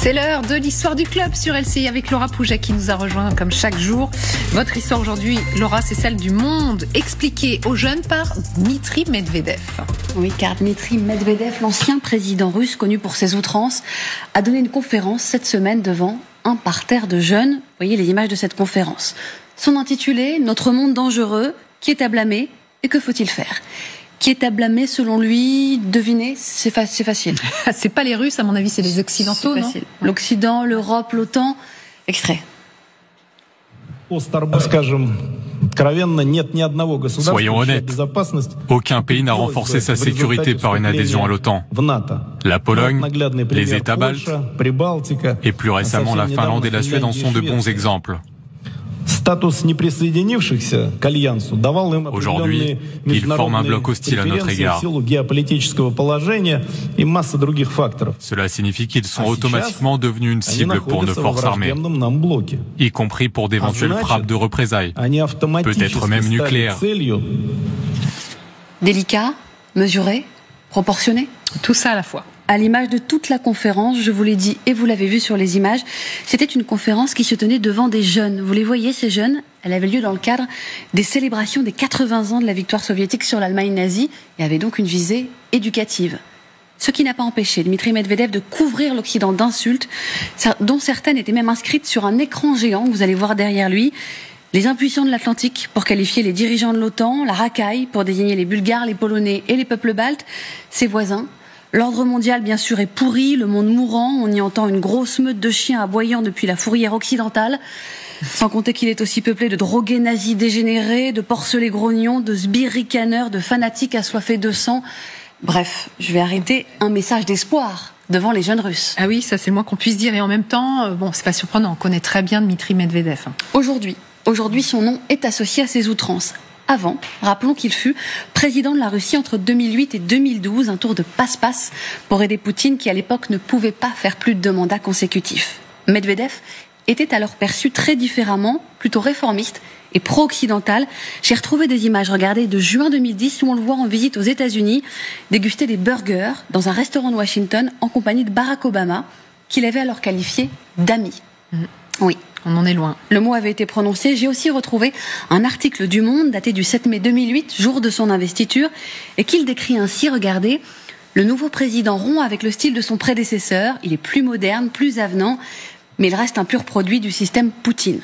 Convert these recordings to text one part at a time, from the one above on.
C'est l'heure de l'histoire du club sur LCI avec Laura Pouget qui nous a rejoint comme chaque jour. Votre histoire aujourd'hui, Laura, c'est celle du monde expliquée aux jeunes par Dmitri Medvedev. Oui, car Dmitri Medvedev, l'ancien président russe connu pour ses outrances, a donné une conférence cette semaine devant un parterre de jeunes. Vous voyez les images de cette conférence. Son intitulé « Notre monde dangereux, qui est à blâmer et que faut-il faire ?» Qui est à blâmer selon lui? Devinez, c'est facile. C'est pas les Russes, à mon avis, c'est les Occidentaux, non? L'Occident, l'Europe, l'OTAN. Extrait. Soyons honnêtes, aucun pays n'a renforcé sa sécurité par une adhésion à l'OTAN. La Pologne, les États baltes et plus récemment la Finlande et la Suède en sont de bons exemples. Aujourd'hui, ils forment un bloc hostile à notre égard. Cela signifie qu'ils sont automatiquement devenus une cible pour nos forces armées, y compris pour d'éventuelles frappes de représailles, peut-être même nucléaires. Délicat, mesuré, proportionné? Tout ça à la fois. À l'image de toute la conférence, je vous l'ai dit et vous l'avez vu sur les images, c'était une conférence qui se tenait devant des jeunes. Vous les voyez, ces jeunes? Elle avait lieu dans le cadre des célébrations des 80 ans de la victoire soviétique sur l'Allemagne nazie et avait donc une visée éducative. Ce qui n'a pas empêché Dmitri Medvedev de couvrir l'Occident d'insultes, dont certaines étaient même inscrites sur un écran géant que vous allez voir derrière lui. Les impuissants de l'Atlantique pour qualifier les dirigeants de l'OTAN, la racaille pour désigner les Bulgares, les Polonais et les peuples baltes, ses voisins. L'ordre mondial, bien sûr, est pourri, le monde mourant, on y entend une grosse meute de chiens aboyant depuis la fourrière occidentale, sans compter qu'il est aussi peuplé de drogués nazis dégénérés, de porcelets grognons, de sbires ricaneurs, de fanatiques assoiffés de sang. Bref, je vais arrêter un message d'espoir devant les jeunes Russes. Ah oui, ça c'est le moins qu'on puisse dire, et en même temps, bon, c'est pas surprenant, on connaît très bien Dmitri Medvedev. Aujourd'hui, son nom est associé à ses outrances. Avant, rappelons qu'il fut président de la Russie entre 2008 et 2012, un tour de passe-passe pour aider Poutine qui à l'époque ne pouvait pas faire plus de 2 mandats consécutifs. Medvedev était alors perçu très différemment, plutôt réformiste et pro-occidental. J'ai retrouvé des images, regardez, de juin 2010 où on le voit en visite aux États-Unis déguster des burgers dans un restaurant de Washington en compagnie de Barack Obama, qu'il avait alors qualifié d'ami. Oui. On en est loin. Le mot avait été prononcé. J'ai aussi retrouvé un article du Monde daté du 7 mai 2008, jour de son investiture, et qu'il décrit ainsi, regardez, le nouveau président rompt avec le style de son prédécesseur. Il est plus moderne, plus avenant, mais il reste un pur produit du système Poutine.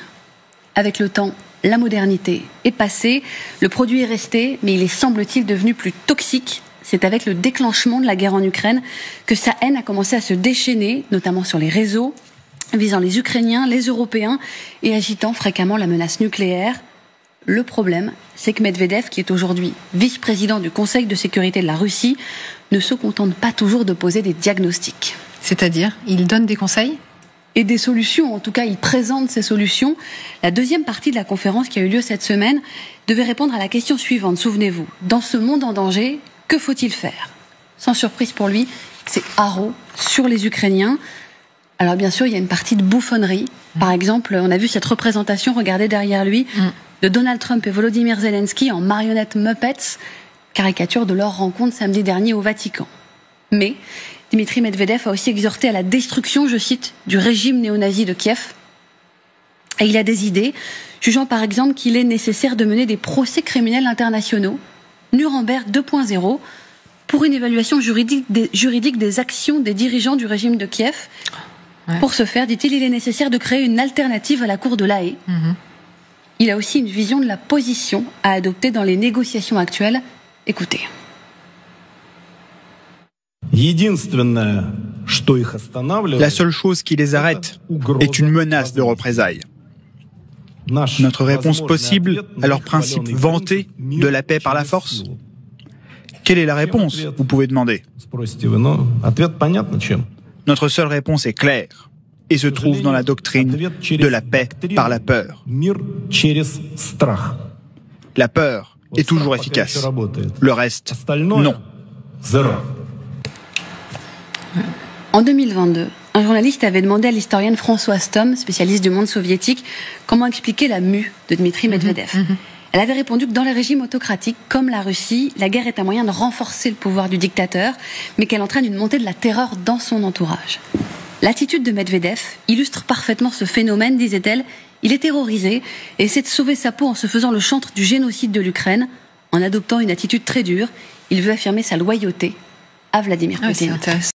Avec le temps, la modernité est passée, le produit est resté, mais il est, semble-t-il, devenu plus toxique. C'est avec le déclenchement de la guerre en Ukraine que sa haine a commencé à se déchaîner, notamment sur les réseaux, visant les Ukrainiens, les Européens et agitant fréquemment la menace nucléaire. Le problème, c'est que Medvedev, qui est aujourd'hui vice-président du Conseil de sécurité de la Russie, ne se contente pas toujours de poser des diagnostics. C'est-à-dire, il donne des conseils ? Et des solutions, en tout cas il présente ces solutions. La deuxième partie de la conférence qui a eu lieu cette semaine devait répondre à la question suivante, souvenez-vous. Dans ce monde en danger, que faut-il faire? Sans surprise pour lui, c'est haro sur les Ukrainiens. Alors bien sûr, il y a une partie de bouffonnerie. Par exemple, on a vu cette représentation, regardez derrière lui, de Donald Trump et Volodymyr Zelensky en marionnettes Muppets, caricature de leur rencontre samedi dernier au Vatican. Mais Dmitri Medvedev a aussi exhorté à la destruction, je cite, du régime néo-nazi de Kiev. Et il a des idées, jugeant par exemple qu'il est nécessaire de mener des procès criminels internationaux, Nuremberg 2.0, pour une évaluation juridique des actions des dirigeants du régime de Kiev. Ouais. Pour ce faire, dit-il, il est nécessaire de créer une alternative à la Cour de La Haye. Il a aussi une vision de la position à adopter dans les négociations actuelles. Écoutez. La seule chose qui les arrête est une menace de représailles. Notre réponse possible à leur principe vanté de la paix par la force? Quelle est la réponse, vous pouvez demander? Notre seule réponse est claire et se trouve dans la doctrine de la paix par la peur. La peur est toujours efficace. Le reste, non. En 2022, un journaliste avait demandé à l'historienne Françoise Thom, spécialiste du monde soviétique, comment expliquer la mue de Dmitri Medvedev. Elle avait répondu que dans les régimes autocratiques, comme la Russie, la guerre est un moyen de renforcer le pouvoir du dictateur, mais qu'elle entraîne une montée de la terreur dans son entourage. L'attitude de Medvedev illustre parfaitement ce phénomène, disait-elle. Il est terrorisé et essaie de sauver sa peau en se faisant le chantre du génocide de l'Ukraine, en adoptant une attitude très dure. Il veut affirmer sa loyauté à Vladimir Poutine. C'est intéressant.